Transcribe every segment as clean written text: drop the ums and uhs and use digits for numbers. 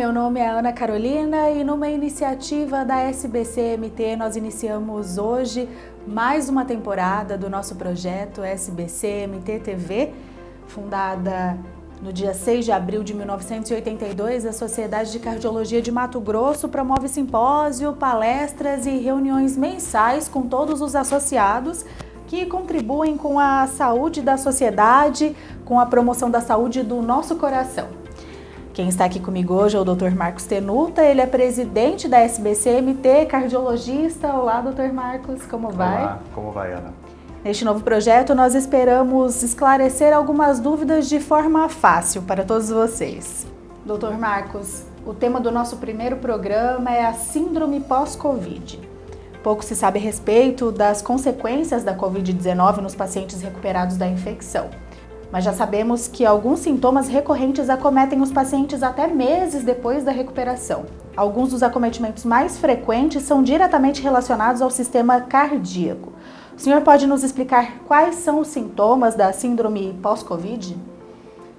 meu nome é Ana Carolina e numa iniciativa da SBC-MT nós iniciamos hoje mais uma temporada do nosso projeto SBC-MT TV, fundada no dia 6 de abril de 1982, a Sociedade de Cardiologia de Mato Grosso promove simpósio, palestras e reuniões mensais com todos os associados que contribuem com a saúde da sociedade, com a promoção da saúde do nosso coração. Quem está aqui comigo hoje é o Dr. Marcos Tenuta, ele é presidente da SBC-MT, cardiologista. Olá, Dr. Marcos, como vai? Olá, como vai, Ana? Neste novo projeto, nós esperamos esclarecer algumas dúvidas de forma fácil para todos vocês. Dr. Marcos, o tema do nosso primeiro programa é a síndrome pós-Covid. Pouco se sabe a respeito das consequências da Covid-19 nos pacientes recuperados da infecção. Mas já sabemos que alguns sintomas recorrentes acometem os pacientes até meses depois da recuperação. Alguns dos acometimentos mais frequentes são diretamente relacionados ao sistema cardíaco. O senhor pode nos explicar quais são os sintomas da síndrome pós-Covid?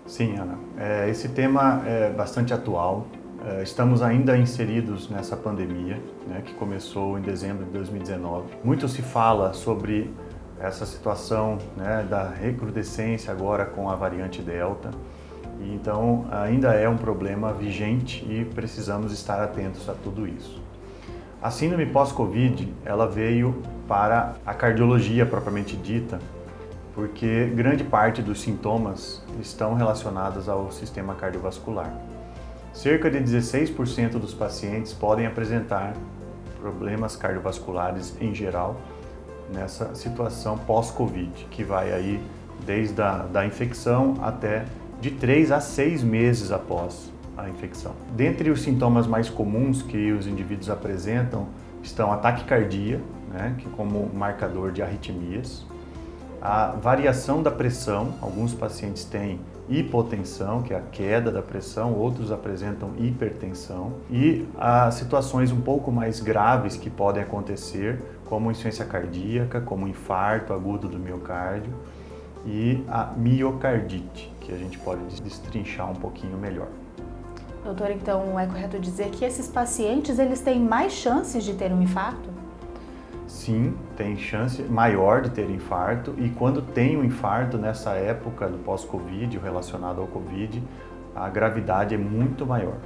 Sim, Ana. Esse tema é bastante atual. Estamos ainda inseridos nessa pandemia, né, que começou em dezembro de 2019. Muito se fala sobre essa situação, né, da recrudescência agora com a variante Delta. E então ainda é um problema vigente e precisamos estar atentos a tudo isso. A síndrome pós-Covid, ela veio para a cardiologia propriamente dita, porque grande parte dos sintomas estão relacionados ao sistema cardiovascular. Cerca de 16% dos pacientes podem apresentar problemas cardiovasculares em geral nessa situação pós-Covid, que vai aí desde a infecção até de 3 a 6 meses após a infecção. Dentre os sintomas mais comuns que os indivíduos apresentam estão a taquicardia, né, que como marcador de arritmias, a variação da pressão, alguns pacientes têm hipotensão, que é a queda da pressão, outros apresentam hipertensão, e as situações um pouco mais graves que podem acontecer, como insuficiência cardíaca, como infarto agudo do miocárdio e a miocardite, que a gente pode destrinchar um pouquinho melhor. Doutor, então é correto dizer que esses pacientes eles têm mais chances de ter um infarto? Sim, tem chance maior de ter infarto, e quando tem um infarto nessa época do pós-Covid, relacionado ao Covid, a gravidade é muito maior.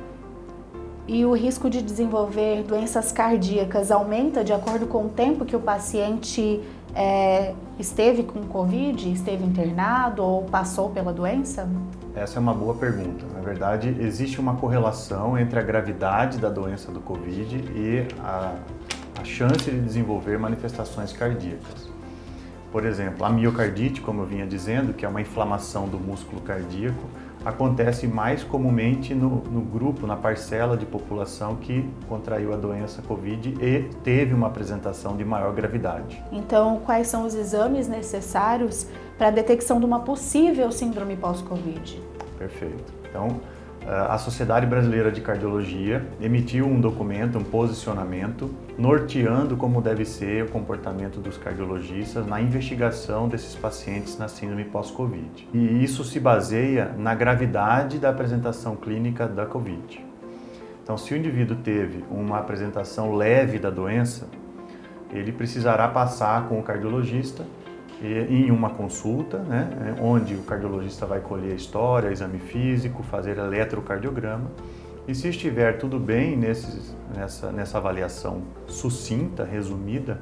E o risco de desenvolver doenças cardíacas aumenta de acordo com o tempo que o paciente esteve com Covid, esteve internado ou passou pela doença? Essa é uma boa pergunta. Na verdade, existe uma correlação entre a gravidade da doença do Covid e a chance de desenvolver manifestações cardíacas. Por exemplo, a miocardite, como eu vinha dizendo, que é uma inflamação do músculo cardíaco, acontece mais comumente no grupo, na parcela de população que contraiu a doença Covid e teve uma apresentação de maior gravidade. Então, quais são os exames necessários para a detecção de uma possível síndrome pós-Covid? Perfeito. Então, a Sociedade Brasileira de Cardiologia emitiu um documento, um posicionamento, norteando como deve ser o comportamento dos cardiologistas na investigação desses pacientes na síndrome pós-Covid. E isso se baseia na gravidade da apresentação clínica da Covid. Então, se o indivíduo teve uma apresentação leve da doença, ele precisará passar com o cardiologista em uma consulta, né, onde o cardiologista vai colher história, exame físico, fazer eletrocardiograma, e se estiver tudo bem nessa avaliação sucinta, resumida,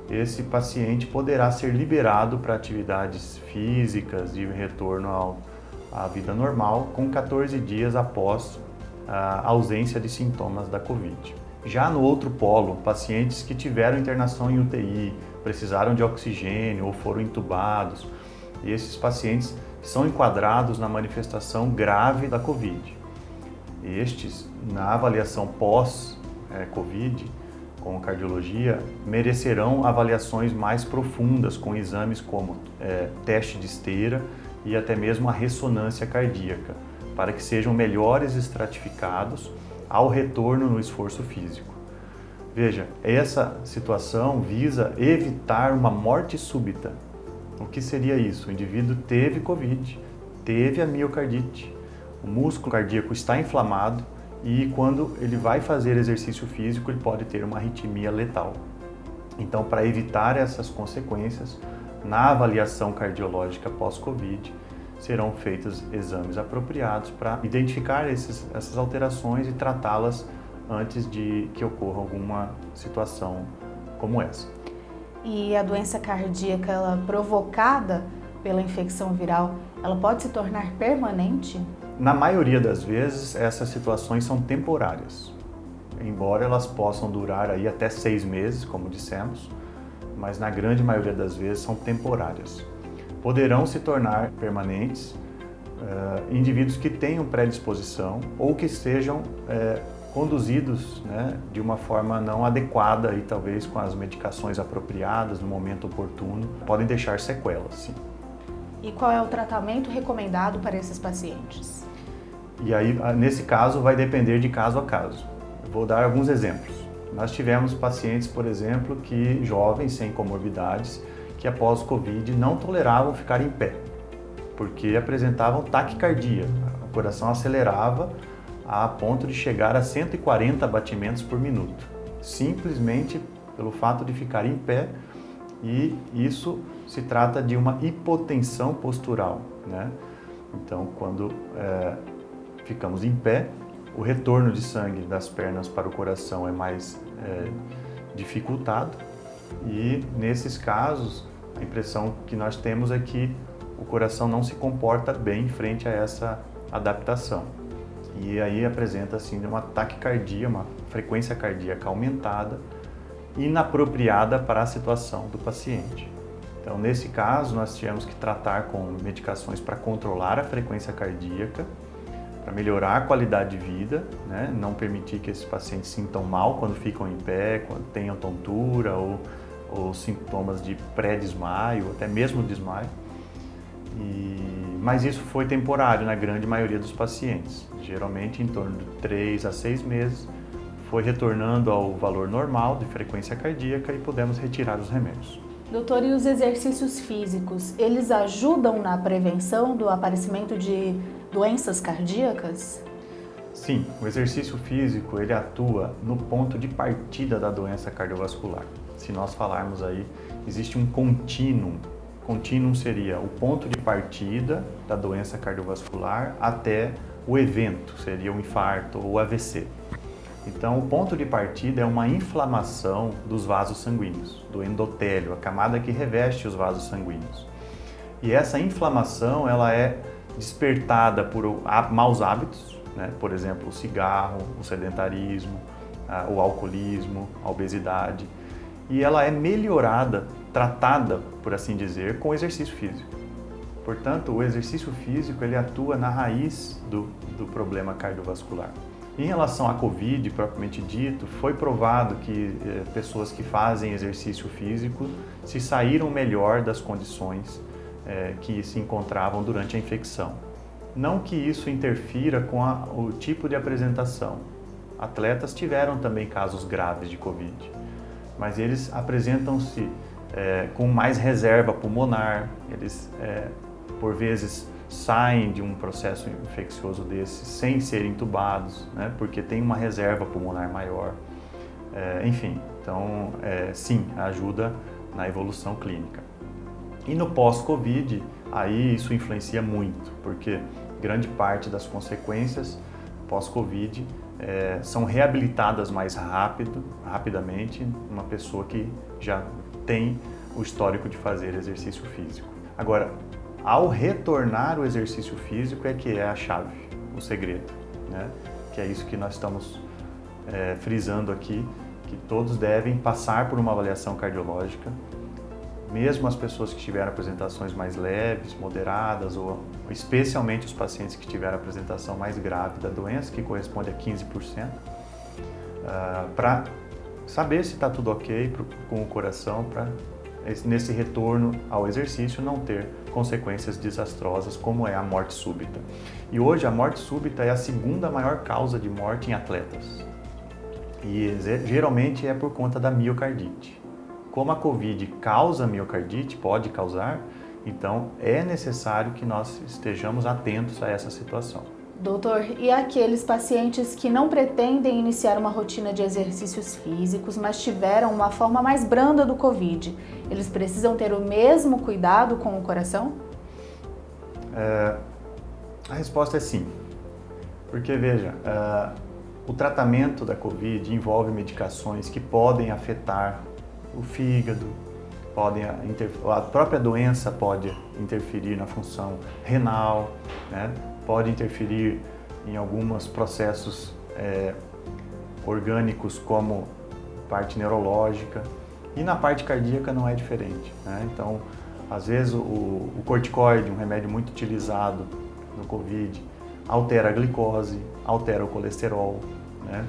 esse paciente poderá ser liberado para atividades físicas e retorno à vida normal com 14 dias após a ausência de sintomas da Covid. Já no outro polo, pacientes que tiveram internação em UTI, precisaram de oxigênio ou foram entubados, e esses pacientes são enquadrados na manifestação grave da Covid. Estes, na avaliação pós-Covid, com cardiologia, merecerão avaliações mais profundas com exames como teste de esteira e até mesmo a ressonância cardíaca, para que sejam melhores estratificados ao retorno no esforço físico. Veja, essa situação visa evitar uma morte súbita. O que seria isso? O indivíduo teve Covid, teve a miocardite, o músculo cardíaco está inflamado e quando ele vai fazer exercício físico, ele pode ter uma arritmia letal. Então, para evitar essas consequências, na avaliação cardiológica pós-Covid, serão feitos exames apropriados para identificar essas alterações e tratá-las antes de que ocorra alguma situação como essa. E a doença cardíaca, ela provocada pela infecção viral, ela pode se tornar permanente? Na maioria das vezes, essas situações são temporárias, embora elas possam durar aí até 6 meses, como dissemos, mas na grande maioria das vezes são temporárias. Poderão se tornar permanentes indivíduos que tenham predisposição ou que sejam conduzidos, né, de uma forma não adequada e talvez com as medicações apropriadas no momento oportuno, podem deixar sequelas, sim. E qual é o tratamento recomendado para esses pacientes? E aí, nesse caso, vai depender de caso a caso. Eu vou dar alguns exemplos. Nós tivemos pacientes, por exemplo, que jovens sem comorbidades, que após o Covid não toleravam ficar em pé, porque apresentavam taquicardia. O coração acelerava a ponto de chegar a 140 batimentos por minuto, simplesmente pelo fato de ficar em pé, e isso se trata de uma hipotensão postural, né? Então, quando ficamos em pé, o retorno de sangue das pernas para o coração é mais dificultado, e nesses casos a impressão que nós temos é que o coração não se comporta bem frente a essa adaptação. E aí apresenta assim uma taquicardia, uma frequência cardíaca aumentada, inapropriada para a situação do paciente. Então, nesse caso, nós tivemos que tratar com medicações para controlar a frequência cardíaca, para melhorar a qualidade de vida, né? Não permitir que esses pacientes sintam mal quando ficam em pé, quando tenham tontura ou sintomas de pré-desmaio, até mesmo desmaio. Mas isso foi temporário na grande maioria dos pacientes. Geralmente em torno de 3 a 6 meses, foi retornando ao valor normal de frequência cardíaca e pudemos retirar os remédios. Doutor, e os exercícios físicos, eles ajudam na prevenção do aparecimento de doenças cardíacas? Sim, o exercício físico ele atua no ponto de partida da doença cardiovascular. Se nós falarmos aí, existe um contínuo. Contínuo seria o ponto de partida da doença cardiovascular até o evento, seria o infarto ou o AVC. Então, o ponto de partida é uma inflamação dos vasos sanguíneos, do endotélio, a camada que reveste os vasos sanguíneos. E essa inflamação ela é despertada por maus hábitos, né? Por exemplo, o cigarro, o sedentarismo, o alcoolismo, a obesidade. E ela é melhorada, tratada, por assim dizer, com o exercício físico. Portanto, o exercício físico ele atua na raiz do problema cardiovascular. Em relação à Covid, propriamente dito, foi provado que pessoas que fazem exercício físico se saíram melhor das condições que se encontravam durante a infecção. Não que isso interfira com o tipo de apresentação. Atletas tiveram também casos graves de Covid, mas eles apresentam-se com mais reserva pulmonar, eles por vezes saem de um processo infeccioso desse sem serem intubados, né, porque tem uma reserva pulmonar maior. Enfim, então sim, ajuda na evolução clínica. E no pós-Covid, aí isso influencia muito, porque grande parte das consequências pós-Covid são reabilitadas mais rapidamente uma pessoa que já tem o histórico de fazer exercício físico. Agora, ao retornar o exercício físico é que é a chave, o segredo, né? Que é isso que nós estamos frisando aqui, que todos devem passar por uma avaliação cardiológica, mesmo as pessoas que tiveram apresentações mais leves, moderadas, ou especialmente os pacientes que tiveram apresentação mais grave da doença, que corresponde a 15%, para saber se está tudo ok com o coração, para nesse retorno ao exercício não ter consequências desastrosas como é a morte súbita. E hoje a morte súbita é a segunda maior causa de morte em atletas. E geralmente é por conta da miocardite. Como a Covid causa miocardite, pode causar, então é necessário que nós estejamos atentos a essa situação. Doutor, e aqueles pacientes que não pretendem iniciar uma rotina de exercícios físicos, mas tiveram uma forma mais branda do Covid, eles precisam ter o mesmo cuidado com o coração? A resposta é sim, porque veja, o tratamento da Covid envolve medicações que podem afetar o fígado, a própria doença pode interferir na função renal, né? Pode interferir em alguns processos orgânicos como parte neurológica, e na parte cardíaca não é diferente, né? Então, às vezes o corticoide, um remédio muito utilizado no Covid, altera a glicose, altera o colesterol, né?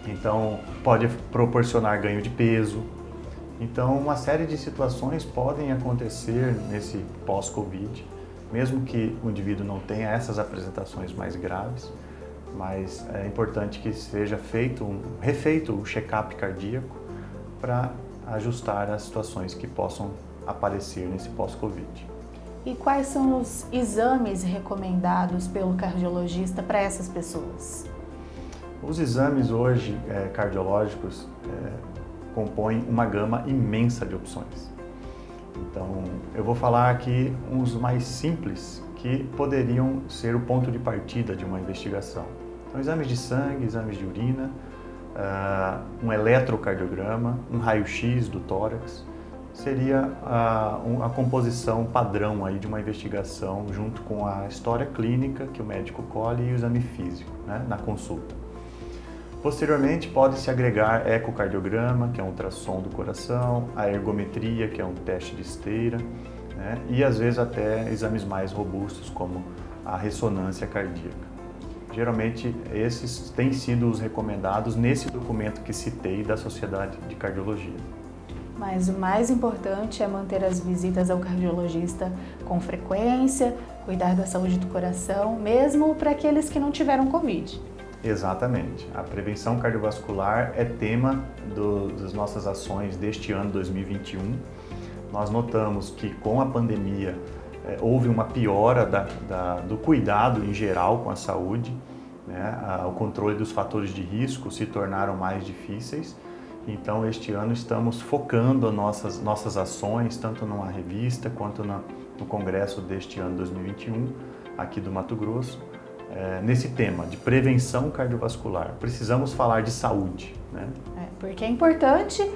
Então pode proporcionar ganho de peso. Então uma série de situações podem acontecer nesse pós-Covid, mesmo que o indivíduo não tenha essas apresentações mais graves, mas é importante que seja refeito o check-up cardíaco para ajustar as situações que possam aparecer nesse pós-Covid. E quais são os exames recomendados pelo cardiologista para essas pessoas? Os exames hoje cardiológicos compõem uma gama imensa de opções. Então, eu vou falar aqui uns mais simples que poderiam ser o ponto de partida de uma investigação. Então, exames de sangue, exames de urina, um eletrocardiograma, um raio-x do tórax, seria a composição padrão aí de uma investigação junto com a história clínica que o médico colhe e o exame físico, né, na consulta. Posteriormente, pode-se agregar ecocardiograma, que é um ultrassom do coração, a ergometria, que é um teste de esteira, né, e às vezes até exames mais robustos, como a ressonância cardíaca. Geralmente, esses têm sido os recomendados nesse documento que citei da Sociedade de Cardiologia. Mas o mais importante é manter as visitas ao cardiologista com frequência, cuidar da saúde do coração, mesmo para aqueles que não tiveram Covid. Exatamente. A prevenção cardiovascular é tema das nossas ações deste ano 2021. Nós notamos que com a pandemia houve uma piora do cuidado em geral com a saúde, né? O controle dos fatores de risco se tornaram mais difíceis. Então, este ano estamos focando nossas ações, tanto numa revista quanto no congresso deste ano 2021, aqui do Mato Grosso, nesse tema de prevenção cardiovascular. Precisamos falar de saúde, né? Porque é importante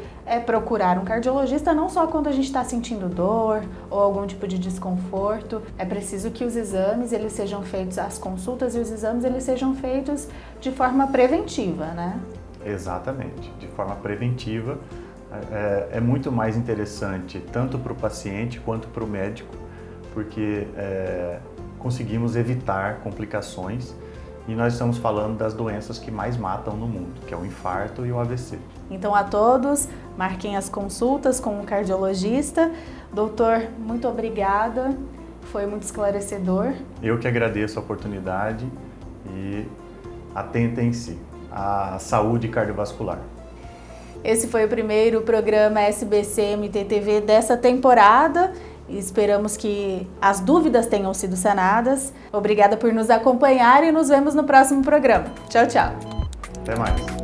procurar um cardiologista não só quando a gente está sentindo dor ou algum tipo de desconforto. É preciso que os exames eles sejam feitos, as consultas e os exames eles sejam feitos de forma preventiva, né? Exatamente, de forma preventiva. É muito mais interessante tanto para o paciente quanto para o médico, porque conseguimos evitar complicações e nós estamos falando das doenças que mais matam no mundo, que é o infarto e o AVC. Então a todos, marquem as consultas com um cardiologista. Doutor, muito obrigada, foi muito esclarecedor. Eu que agradeço a oportunidade e atentem-se à saúde cardiovascular. Esse foi o primeiro programa SBC MTTV dessa temporada. Esperamos que as dúvidas tenham sido sanadas. Obrigada por nos acompanhar e nos vemos no próximo programa. Tchau, tchau. Até mais.